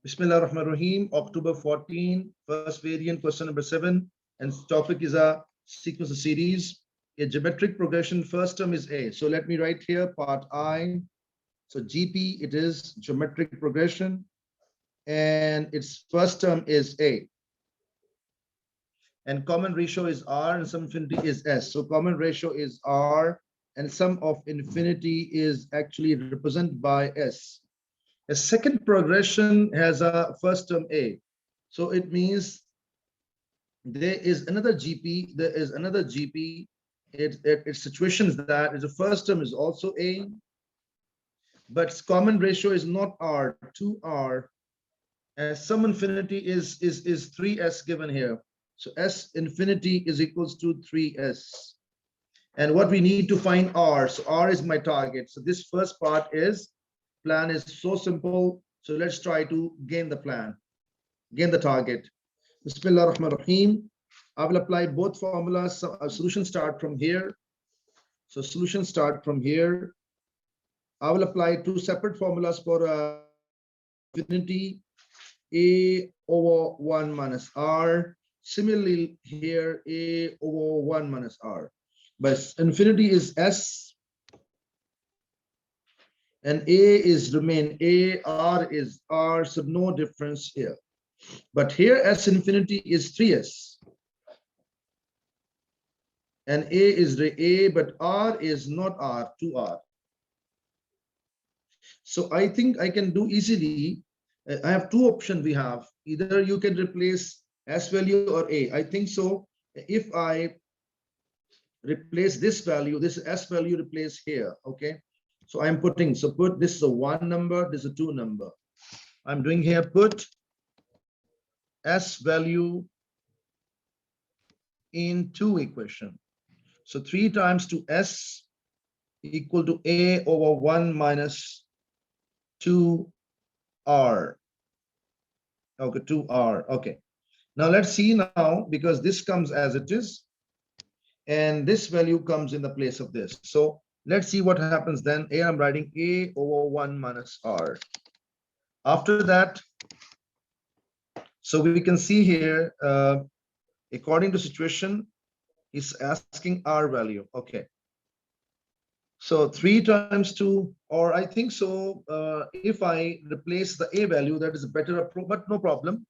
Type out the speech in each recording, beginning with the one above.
Bismillah ar-Rahman ar-Rahim, October 14, first variant, question number 7, and topic is a sequence of series. A geometric progression, first term is A. So let me write here part I. So GP, it is geometric progression, and its first term is A. And common ratio is R, and sum infinity is S. So common ratio is R, and sum of infinity is actually represented by S. A second progression has a first term A. So it means there is another GP, there is another GP. Its situation is that the first term is also A, but its common ratio is not R, 2R. As sum infinity is 3S given here. So S infinity is equals to 3S. And what we need to find R. So R is my target. So this first part is plan is so simple. So let's try to gain the plan, gain the target. Bismillah ar-Rahman ar-Rahim. I will apply both formulas. So a solution start from here. So solution start from here. I will apply two separate formulas for infinity, A over 1 minus R. Similarly here, A over 1 minus R. But infinity is S, and A is remain A, R is R, so no difference here. But here S infinity is 3S, and A is the A, but R is not R, 2R. So I think I can do easily. I have two options we have. Either you can replace S value or A. I think so. If I replace this value, this S value replace here, okay? So I'm putting, so put this is a 1 number, this is a 2 number. I'm doing here, put S value in 2 equation. So 3 times 2S equal to A over 1 minus 2R. Okay, 2R. Okay. Now let's see now, because this comes as it is, and this value comes in the place of this. So let's see what happens then. A, I'm writing A over 1 minus R. After that, so we can see here, according to situation, is asking R value. Okay. So 3 times 2, or I think so, if I replace the A value, that is a better approach, but no problem.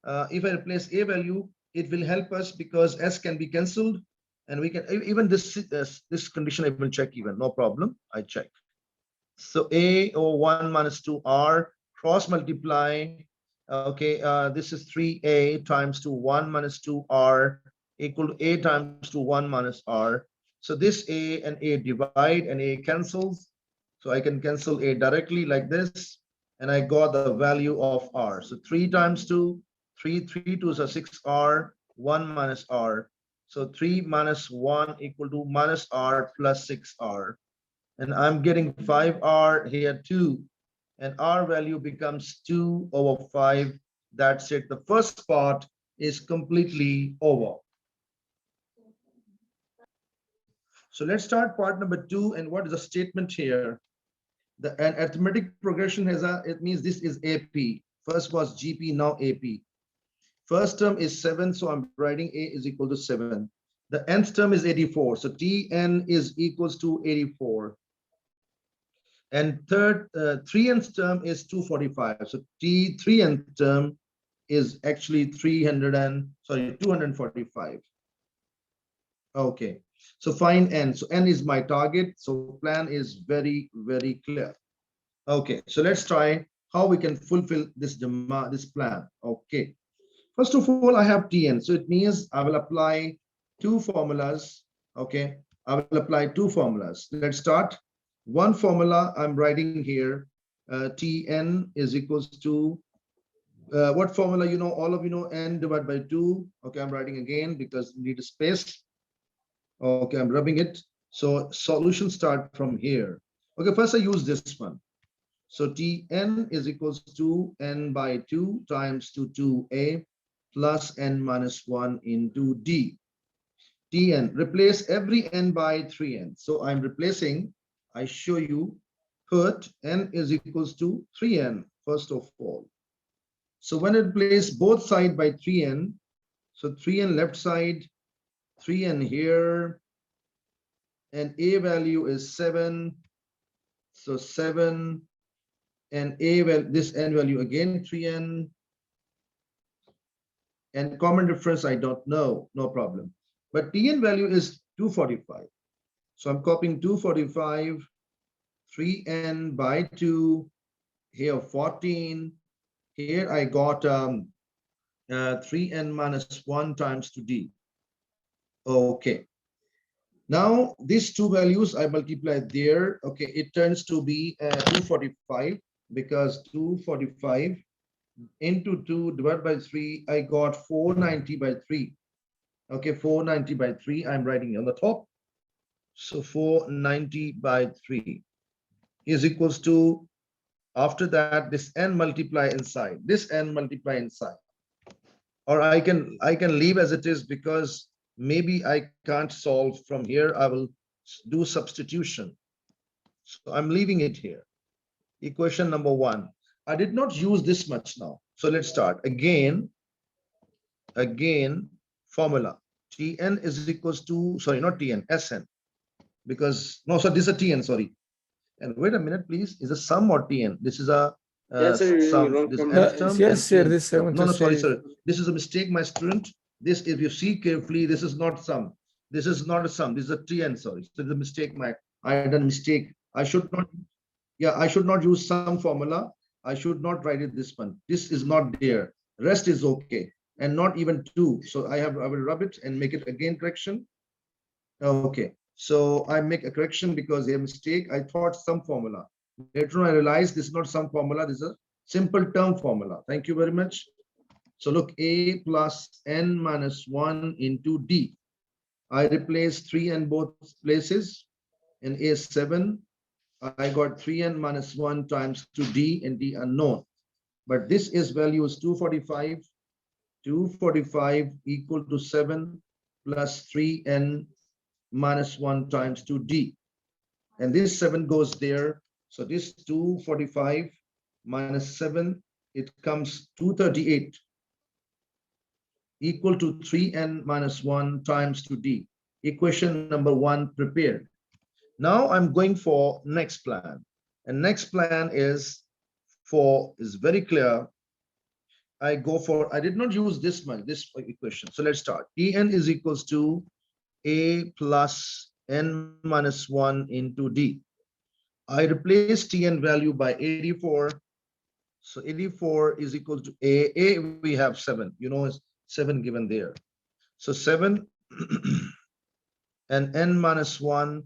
If I replace A value, it will help us because S can be cancelled, and we can even this condition I will check even, no problem, I check. So A over 1 minus 2R cross multiply. Okay, this is 3A times 2 1 minus 2R equal to A times to 1 minus R. So this A and A divide and A cancels. So I can cancel A directly like this, and I got the value of R. So 3 times 2, 3 2s are 6R, 1 minus R. So 3 minus 1 equal to minus R plus 6R. And I'm getting 5R here 2, and R value becomes 2 over 5. That's it. The first part is completely over. So let's start part number 2. And what is the statement here? An arithmetic progression has a, it means this is AP. First was GP, now AP. First term is 7, so I'm writing A is equal to 7. The nth term is 84, so Tn is equals to 84. And third, 3nth term is 245. So T3nth term is actually 245. Okay, so find n. So n is my target. So plan is very, very clear. Okay, so let's try how we can fulfill this demand, this plan. Okay, first of all, I have Tn. So it means I will apply two formulas. Okay, I will apply two formulas. Let's start. One formula I'm writing here, Tn is equals to, what formula, you know, all of you know, n divided by 2. Okay, I'm writing again because we need a space. Okay, I'm rubbing it. So solution start from here. Okay, first I use this one. So Tn is equals to n by 2 times 2a plus n minus 1 into d. Tn, replace every n by 3n. So I'm replacing, I show you, put n is equals to 3n first of all. So when I place both side by 3n, so 3n left side, 3n here, and a value is 7. So 7, and a well, this n value again 3n, and common difference I don't know, no problem. But tn value is 245. So I'm copying 245, 3n by 2, here 14. Here I got 3n minus 1 times 2d. Okay. Now these two values I multiply there. Okay, it turns to be 245, because 245 into 2 divided by 3, I got 490 by 3. Okay, 490 by 3, I'm writing on the top. So 490 by 3 is equals to, after that, this n multiply inside, this n multiply inside. Or I can leave as it is, because maybe I can't solve from here. I will do substitution. So I'm leaving it here. Equation number 1. I did not use this much now. So let's start again. Formula. Tn is equals to, sorry, not Tn, Sn. Because, no, so this is a Tn, sorry. And wait a minute, please. Is a sum or Tn? This is a Yes, sir, sum. wrong This formula. n term. Yes, sir. Tn This I term. want No, to sorry, say. sir. This is a mistake, my student. This, if you see carefully, this is not sum. This is not a sum. This is a Tn, sorry. So the mistake, I done a mistake. I should not, yeah, I should not use some formula. I should not write it this one. This is not there. Rest is okay. And not even 2. So I will rub it and make it again correction. Okay. So I make a correction because a mistake. I thought some formula. Later on, I realized this is not some formula. This is a simple term formula. Thank you very much. So look, a plus n minus 1 into d. I replaced 3n both places. In a7, I got 3n minus 1 times 2d, and d unknown. But this is value is 245. 245 equal to 7 plus 3n minus 1 times 2d. And this 7 goes there. So this 245 minus 7, it comes 238, equal to 3n minus 1 times 2d. Equation number 1 prepared. Now I'm going for next plan. And next plan is very clear. I go for, I did not use this much, this equation. So let's start. Tn is equals to a plus n minus 1 into d. I replace Tn value by 84. So 84 is equal to a we have 7, you know, it's 7 given there. So 7 and n minus 1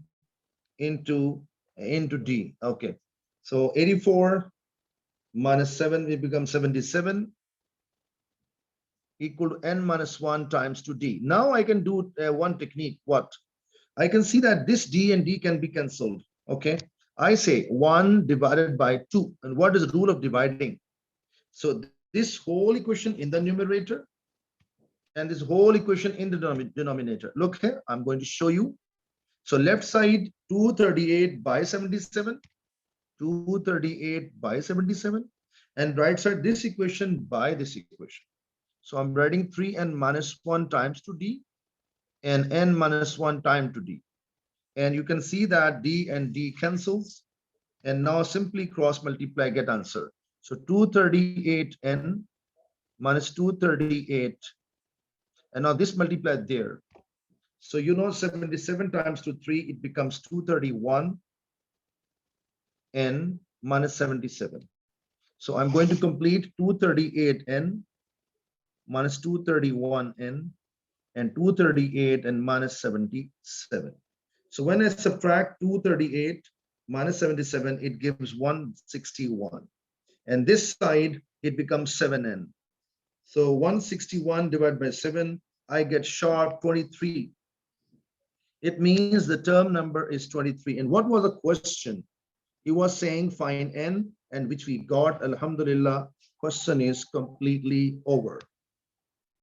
into d. Okay, so 84 minus 7 will become 77, equal to n minus 1 times 2d. Now I can do one technique. What? I can see that this d and d can be cancelled. Okay, I say 1 divided by 2. And what is the rule of dividing? So this whole equation in the numerator and this whole equation in the denominator. Look here, I'm going to show you. So left side 238 by 77, 238 by 77, and right side this equation by this equation. So I'm writing 3n minus 1 times 2d and n minus 1 time to d. And you can see that d and d cancels. And now simply cross multiply, get answer. So 238n minus 238. And now this multiplied there. So you know 77 times to 3, it becomes 231 n minus 77. So I'm going to complete 238n minus 231n and 238 and minus 77. So when I subtract 238 minus 77, it gives 161. And this side, it becomes 7n. So 161 divided by 7, I get sharp 23. It means the term number is 23. And what was the question? He was saying find n, and which we got. Alhamdulillah, question is completely over.